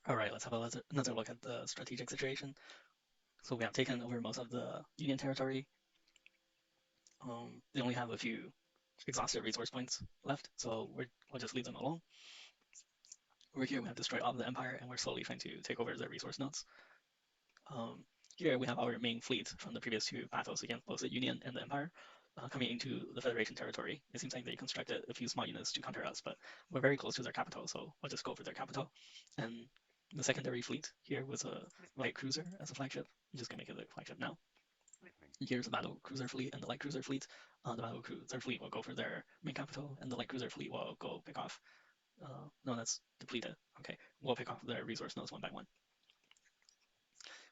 Alright, let's have another look at the strategic situation. So we have taken over most of the Union territory. They only have a few exhausted resource points left, so we'll just leave them alone. Over here we have destroyed all of the Empire, and we're slowly trying to take over the resource nodes. Um, Here we have our main fleet from the previous two battles against both the Union and the Empire coming into the Federation territory. It seems like they constructed a few small units to counter us, but we're very close to their capital, so we'll just go for their capital. And the secondary fleet here was a light cruiser as a flagship. I'm just gonna make it a flagship now. Here's the battle cruiser fleet and the light cruiser fleet. The battle cruiser fleet will go for their main capital, and the light cruiser fleet will go pick off. No, that's depleted. Okay, we'll pick off their resource nodes one by one.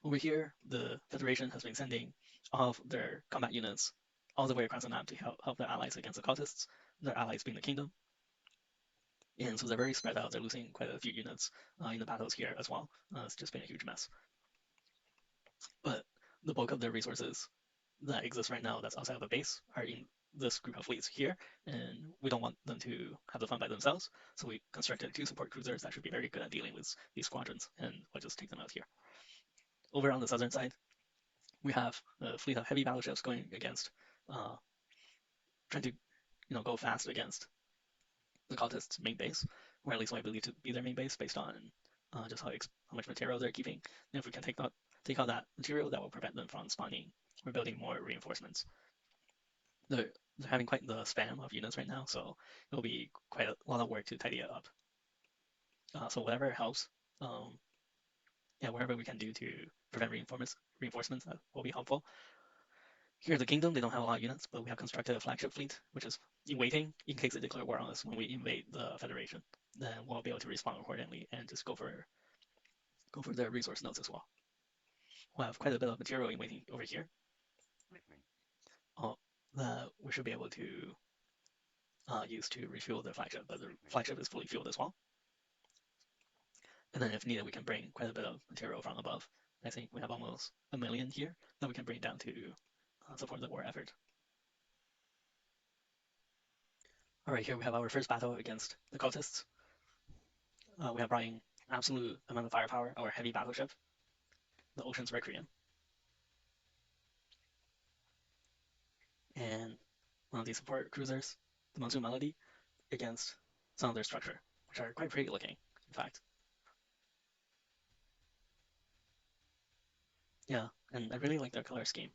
Over here, the Federation has been sending all of their combat units all the way across the map to help their allies against the cultists, their allies being the kingdom. And so they're very spread out. They're losing quite a few units in the battles here as well. It's just been a huge mess. But the bulk of their resources that exist right now that's outside of the base are in this group of fleets here, and we don't want them to have the fun by themselves. So we constructed two support cruisers that should be very good at dealing with these squadrons, and we'll just take them out here. Over on the southern side, we have a fleet of heavy battleships going against, trying to, go fast against the cultists' main base, or at least what I believe to be their main base, based on just how much material they're keeping. And if we can take out that material, that will prevent them from spawning or building more reinforcements. They're having quite the spam of units right now, so it'll be quite a lot of work to tidy it up. So whatever helps, yeah, whatever we can do to prevent reinforcements, that will be helpful. Here at the kingdom, they don't have a lot of units, but we have constructed a flagship fleet, which is in waiting in case they declare war on us when we invade the Federation. Then we'll be able to respond accordingly and just go for their resource nodes as well. We'll have quite a bit of material in waiting over here. That we should be able to use to refuel the flagship, but the flagship is fully fueled as well. And then if needed, we can bring quite a bit of material from above. I think we have almost 1 million here that we can bring down to support the war effort. All right, here we have our first battle against the cultists. We have brought in absolute amount of firepower, our heavy battleship, the Ocean's Requiem, and one of these support cruisers, the Monsoon Melody, against some of their structure, which are quite pretty looking, in fact. Yeah, and I really like their color scheme.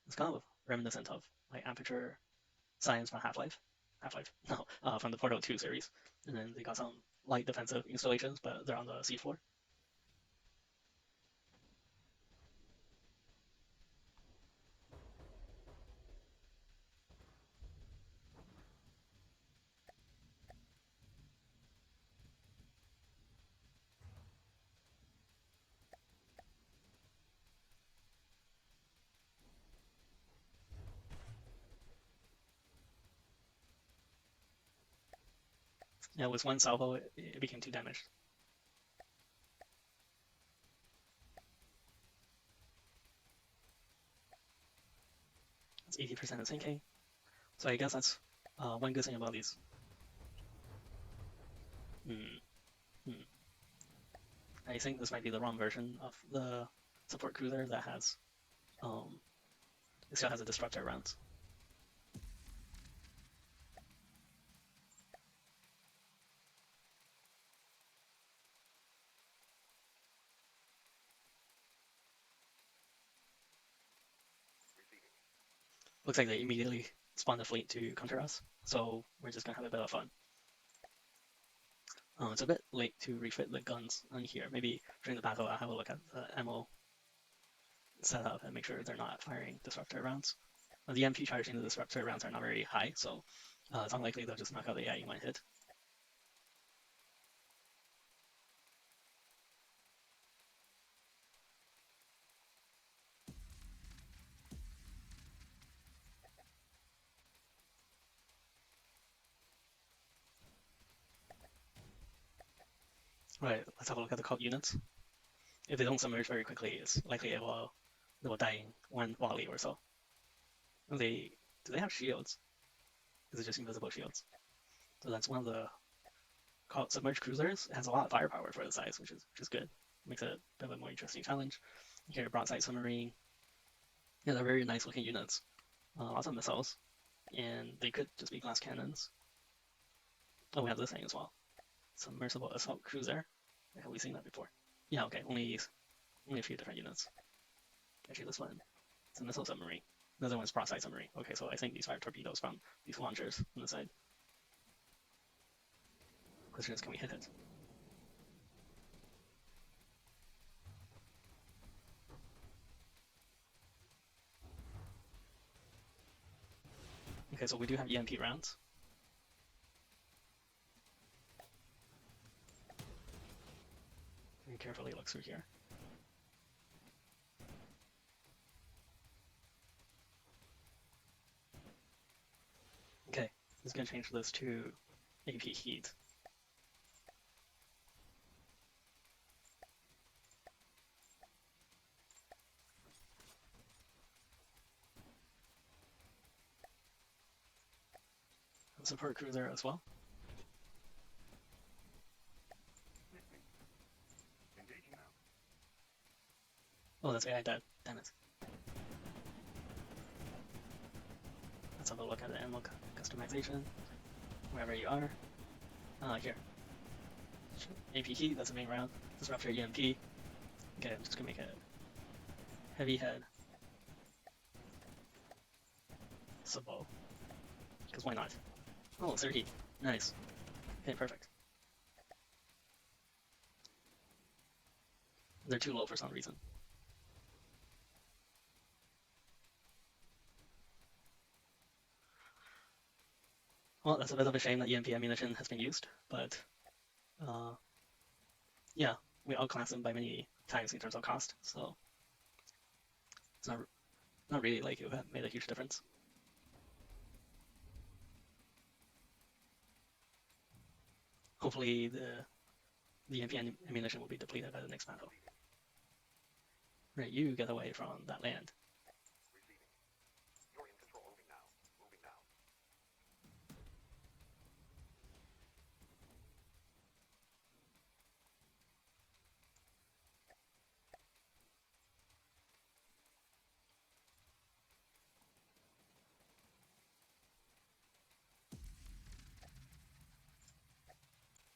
It's kind of reminiscent of like Aperture Science from Half-Life. Half-Life? No, from the Portal 2 series. And then they got some light defensive installations, but they're on the seafloor. Yeah, with one salvo, it became 2 damaged. It's 80% of sinking. So I guess that's one good thing about these. Hmm. Hmm. I think this might be the wrong version of the support cruiser that has it still has a disruptor rounds. Looks like they immediately spawned a fleet to counter us, so we're just gonna have a bit of fun. It's a bit late to refit the guns on here. Maybe during the battle I'll have a look at the ammo setup and make sure they're not firing disruptor rounds. The MP charging the disruptor rounds are not very high, so it's unlikely they'll just knock out the AI in one hit. Right, let's have a look at the cult units. If they don't submerge very quickly, it's likely they will die in one volley or so. Do they have shields? Is it just invisible shields? So that's one of the called submerged cruisers. It has a lot of firepower for the size, which is good. Makes it a bit of a more interesting challenge. Here, broadside submarine. Yeah, they're very nice looking units. Lots of missiles, and they could just be glass cannons. Oh, we have this thing as well. Submersible assault cruiser. Have we seen that before? Yeah, okay, only a few different units. Actually, this one, it's a missile submarine. The other one's broadside submarine. Okay, so I think these fire torpedoes from these launchers on the side. Question is, can we hit it? Okay, so we do have EMP rounds. Very carefully look through here. Okay, it's gonna change this to AP heat. Support cruiser as well. Oh, that's AI dead. Damn it. Let's have a look at the ammo customization. Wherever you are. Here. AP heat, that's the main round. Disruptor EMP. Okay, I'm just gonna make a heavy head. Sub-bow. Because why not? Oh, 30. Nice. Okay, perfect. They're too low for some reason. Well, that's a bit of a shame that EMP ammunition has been used, but yeah, we outclass them by many times in terms of cost, so it's not really like it made a huge difference. Hopefully the EMP ammunition will be depleted by the next battle. Right, you get away from that land.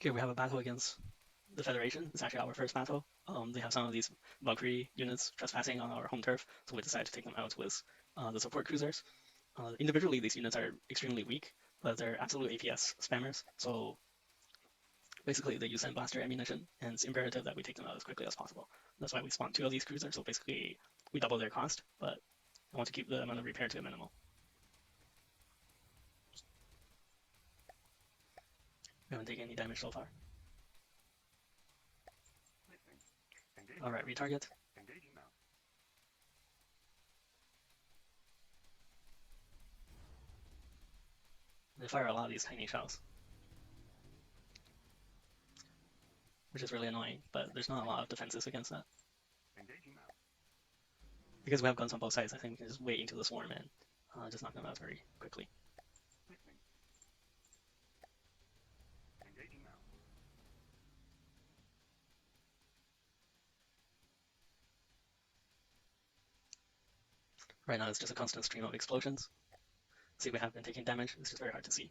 Okay, we have a battle against the Federation. It's actually our first battle. They have some of these Valkyrie units trespassing on our home turf, so we decided to take them out with the support cruisers. Individually, these units are extremely weak, but they're absolute APS spammers, so basically they use sandblaster ammunition, and it's imperative that we take them out as quickly as possible. That's why we spawned 2 of these cruisers, so basically we double their cost, but I want to keep the amount of repair to a minimal. We haven't taken any damage so far. Alright, retarget. They fire a lot of these tiny shells, which is really annoying, but there's not a lot of defenses against that. Because we have guns on both sides, I think we can just wait into the swarm and just knock them out very quickly. Right now it's just a constant stream of explosions. See, we have been taking damage, it's just very hard to see.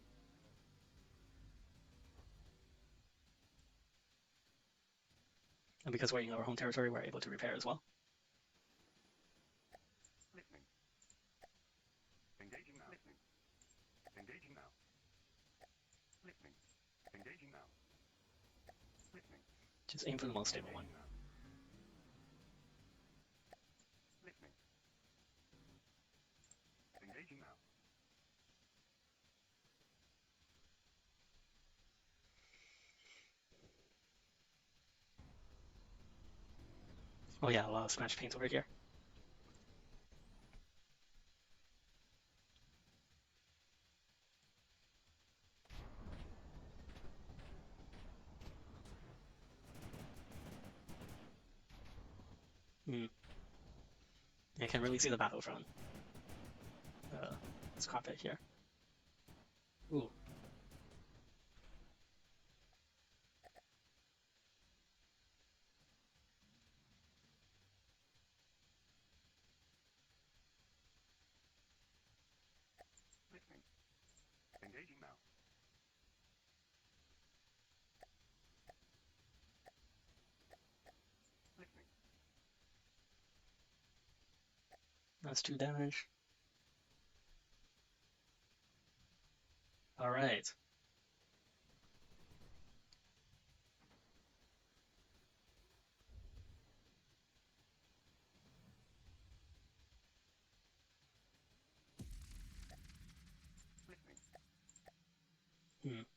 And because we're in our home territory, we're able to repair as well. Just aim for the most stable one. Oh yeah, a lot of smash paint over here. I can really see the battle from this cockpit here. Ooh. That's 2 damage. Alright.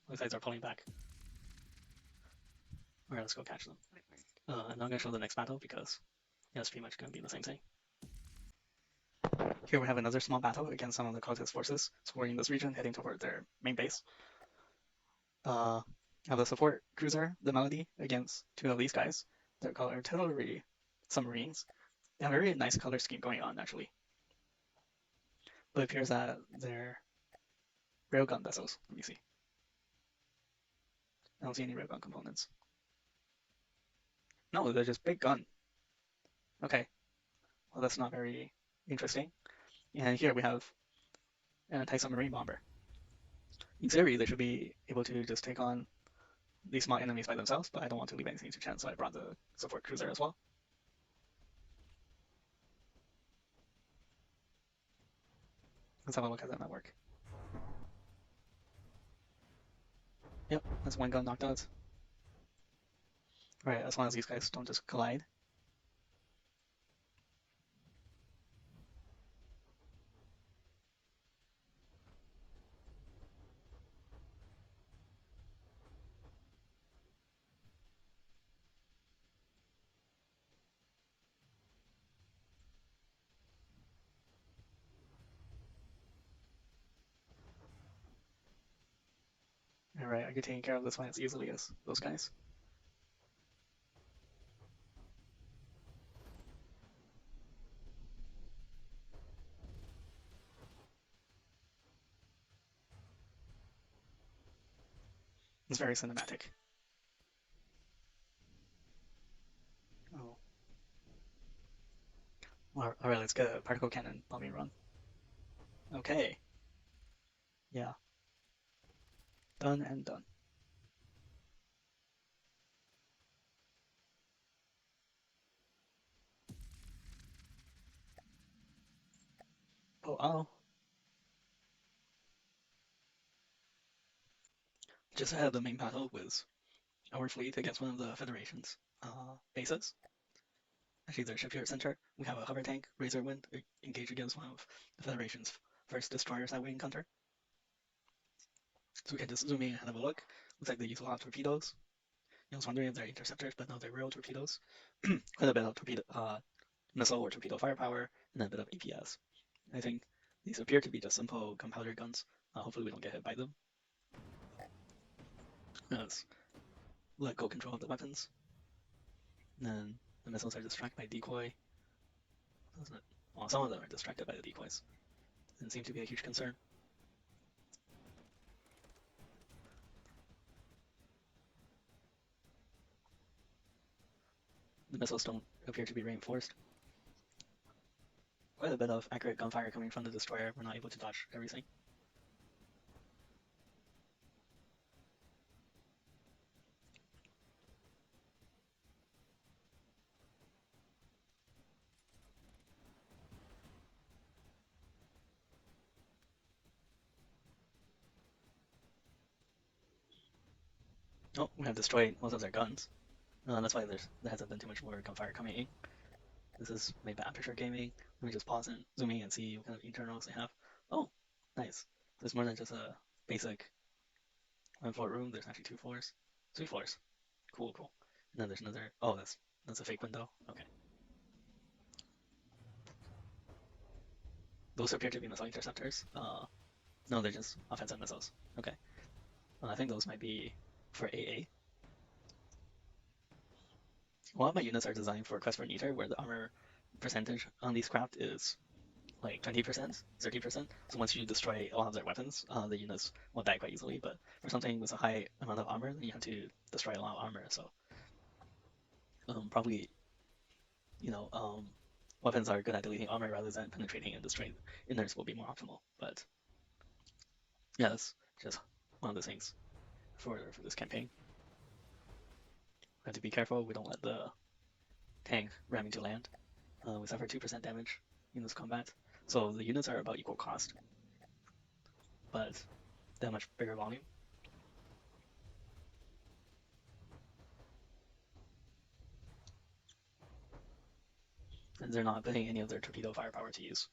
Looks like they're pulling back. Alright, let's go catch them. I'm not gonna show the next battle because yeah, it's pretty much gonna be the same thing. Here we have another small battle against some of the cultist forces scoring in this region, heading toward their main base. I have a support cruiser, the Melody, against 2 of these guys. They're called artillery submarines. They have a very nice color scheme going on, actually. But it appears that they're railgun vessels. Let me see. I don't see any railgun components. No, they're just big gun. Okay, well that's not very interesting. And here we have an anti-submarine bomber. In theory, they should be able to just take on these small enemies by themselves, but I don't want to leave anything to chance, so I brought the support cruiser as well. Let's have a look at that network. Yep, that's 1 gun knocked out. Right, as long as these guys don't just collide. Alright, are you taking care of this one as easily as those guys? It's very cinematic. Oh. Alright, let's get a particle cannon bombing run. Okay. Yeah. Done and done. Oh. Just ahead of the main battle was our fleet against one of the Federation's bases. Actually, their shipyard center. We have a hover tank, Razor Wind, engage against one of the Federation's first destroyers that we encounter. So we can just zoom in and have a look. Looks like they use a lot of torpedoes. I was wondering if they're interceptors, but no, they're real torpedoes. Quite a bit of torpedo, missile or torpedo firepower, and then a bit of APS. I think these appear to be just simple gunpowder guns. Hopefully we don't get hit by them. Let's let go control of the weapons. And then the missiles are distracted by decoy. Doesn't it? Well, some of them are distracted by the decoys. Doesn't seem to be a huge concern. The missiles don't appear to be reinforced. Quite a bit of accurate gunfire coming from the destroyer. We're not able to dodge everything. Oh, we have destroyed most of their guns. That's why there hasn't been too much more gunfire coming in. This is made by Aperture Gaming. Let me just pause and zoom in and see what kind of internals they have. Oh, nice. There's more than just a basic 1 floor room. There's actually 2 floors, 3 floors. Cool. And then there's another. Oh, that's a fake window. Okay. Those appear to be missile interceptors. No, they're just offensive missiles. Okay. I think those might be for AA. A lot of my units are designed for Quest for Neater, where the armor percentage on these craft is like 20%, 30%. So once you destroy a lot of their weapons, the units will die quite easily. But for something with a high amount of armor, then you have to destroy a lot of armor. So probably, you know, weapons are good at deleting armor rather than penetrating and destroying innards will be more optimal. But yeah, that's just one of the things for this campaign. We have to be careful we don't let the tank ram into land. We suffer 2% damage in this combat. So the units are about equal cost, but they have much bigger volume. And they're not putting any of their torpedo firepower to use.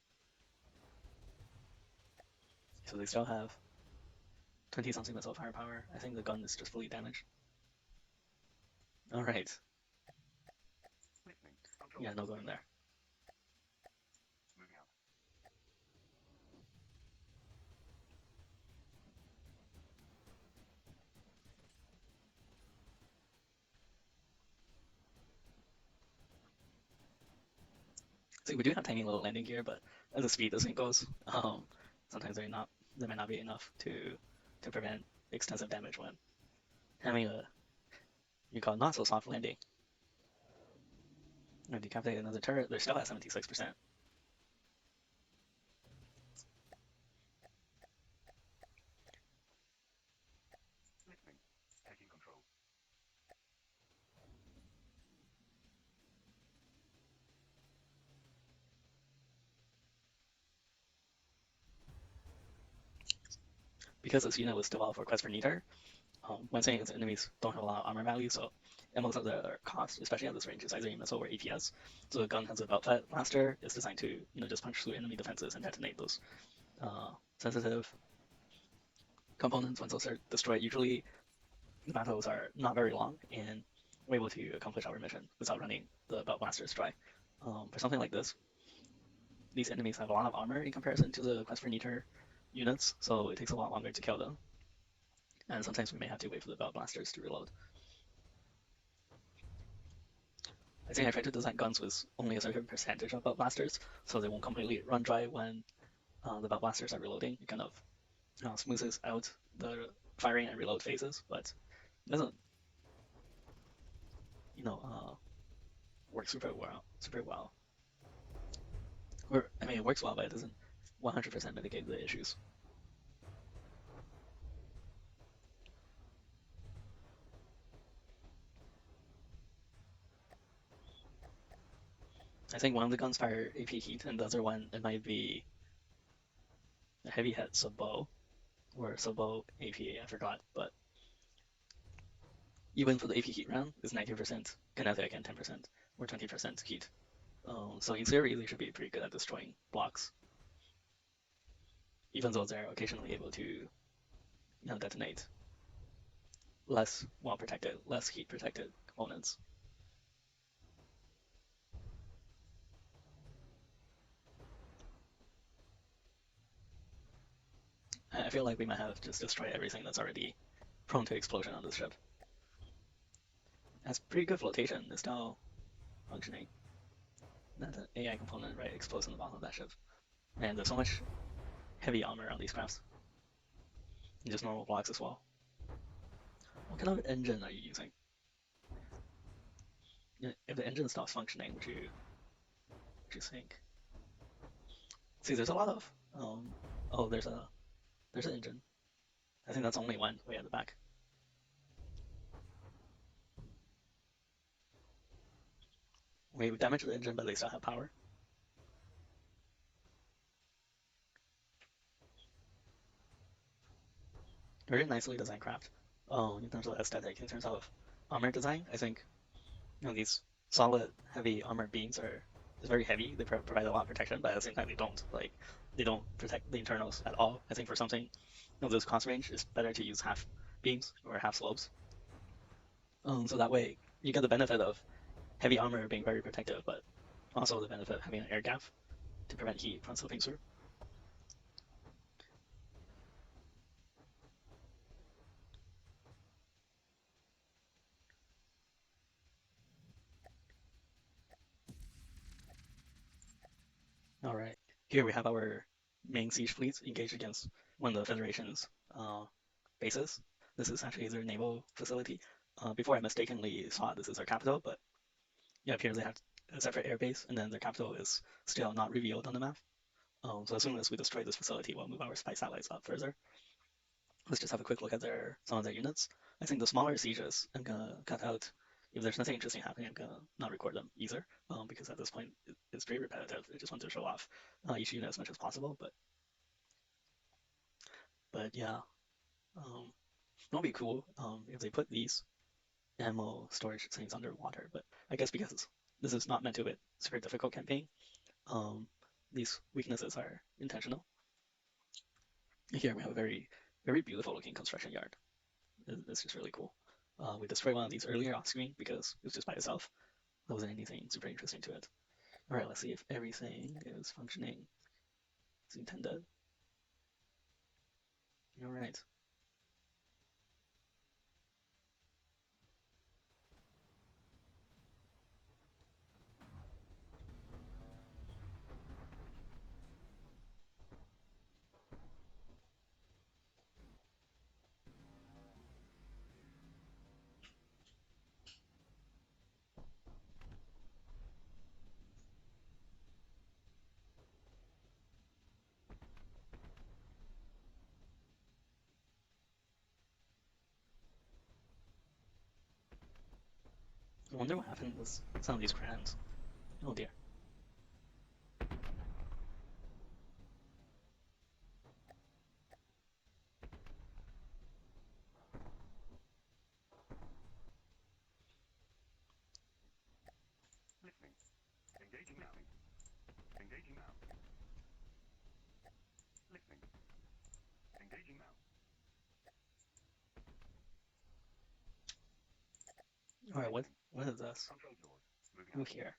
So they still have 20 something missile firepower. I think the gun is just fully damaged. Alright. Yeah, no going there. So we do have tiny little landing gear, but as the speed this thing goes, sometimes they might not be enough to prevent extensive damage when having a you call not so soft landing. And decapitate another turret, they're still at 76%. Because this unit was developed for Quest for Neater, when saying its enemies don't have a lot of armor value, so and most of their cost, especially at this range, is either missile or APS. So the gun has a belt fed blaster. It's designed to just punch through enemy defenses and detonate those sensitive components. Once those are destroyed, usually the battles are not very long, and we're able to accomplish our mission without running the belt blasters dry. For something like this, these enemies have a lot of armor in comparison to the Quest for Neater units, so it takes a lot longer to kill them. And sometimes we may have to wait for the belt blasters to reload. I think I tried to design guns with only a certain percentage of belt blasters, so they won't completely run dry when the belt blasters are reloading. It kind of smoothes out the firing and reload phases, but it doesn't, work super well. Super well. Or I mean, it works well, but it doesn't 100% mitigate the issues. I think one of the guns fire AP heat, and the other one it might be a heavy head sub bow or sub bow APA. I forgot, but even for the AP heat round, it's 90% kinetic and 10% or 20% heat. So in theory, they should be pretty good at destroying blocks, even though they're occasionally able to detonate less well protected, less heat protected components. I feel like we might have just destroyed everything that's already prone to explosion on this ship. It has pretty good flotation. It's still functioning. That AI component right explodes in the bottom of that ship. And there's so much heavy armor on these crafts. And just normal blocks as well. What kind of engine are you using? If the engine stops functioning, would you think? See, there's a lot of oh, there's an engine. I think that's only one way at the back. We damaged the engine, but they still have power. Very nicely designed craft. In terms of aesthetic, in terms of armor design, I think these solid, heavy armor beams are just very heavy. They provide a lot of protection, but at the same time, they don't protect the internals at all. I think for something this cost range, it's better to use half beams or half slopes. So that way you get the benefit of heavy armor being very protective, but also the benefit of having an air gap to prevent heat from slipping through. All right, here we have our main siege fleet engaged against one of the Federation's bases. This is actually their naval facility. Before I mistakenly thought this is their capital, but yeah, appears they have a separate airbase, and then their capital is still not revealed on the map. So as soon as we destroy this facility, we'll move our spy satellites up further. Let's just have a quick look at some of their units. I think the smaller sieges I'm gonna cut out if there's nothing interesting happening, I'm gonna not record them either, because at this point it's pretty repetitive. I just want to show off each unit as much as possible. But yeah, it would be cool if they put these ammo storage things underwater. But I guess because this is not meant to be a super difficult campaign, um, these weaknesses are intentional. Here we have a very beautiful looking construction yard. It's just really cool. We destroyed one of these earlier off screen because it was just by itself. There wasn't anything super interesting to it. All right, let's see if everything is functioning as intended. All right. I wonder what happened with some of these crayons. Oh dear. All right, what is this? Move here.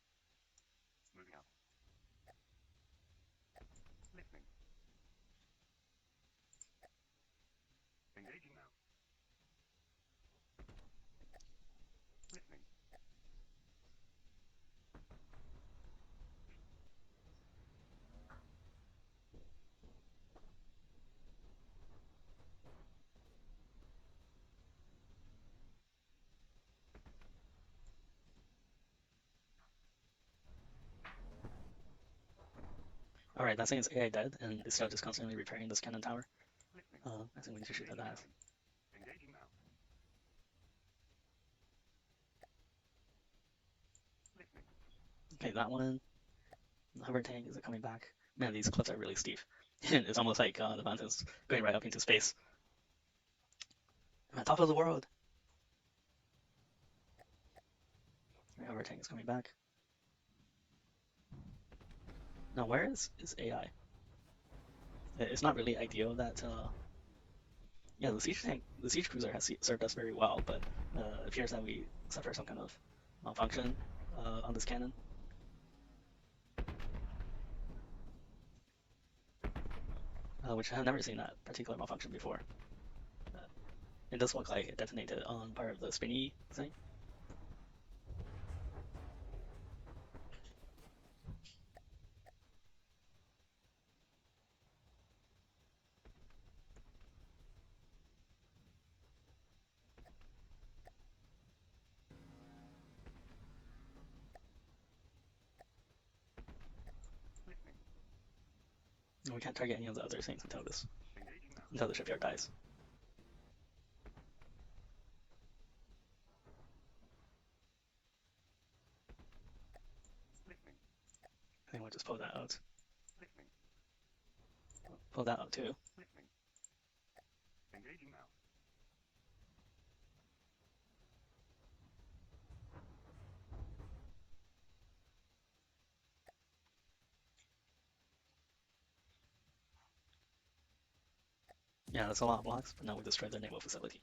All right, that thing is AI dead, and it's still just constantly repairing this cannon tower. I think we need to shoot at that. Okay, that one. Hover tank, is it coming back? Man, these cliffs are really steep. It's almost like the mountain's going right up into space. I'm on top of the world. Right, hover tank is coming back. Now, where is AI? It's not really ideal that yeah, the siege cruiser has served us very well, but it appears that we suffer some kind of malfunction on this cannon. Which I have never seen that particular malfunction before. Uh, it does look like it detonated on part of the spinny thing. And we can't target any of the other things until the shipyard dies. I think we'll just pull that out. Pull that out too. Yeah, that's a lot of blocks, but now we destroyed their naval facility.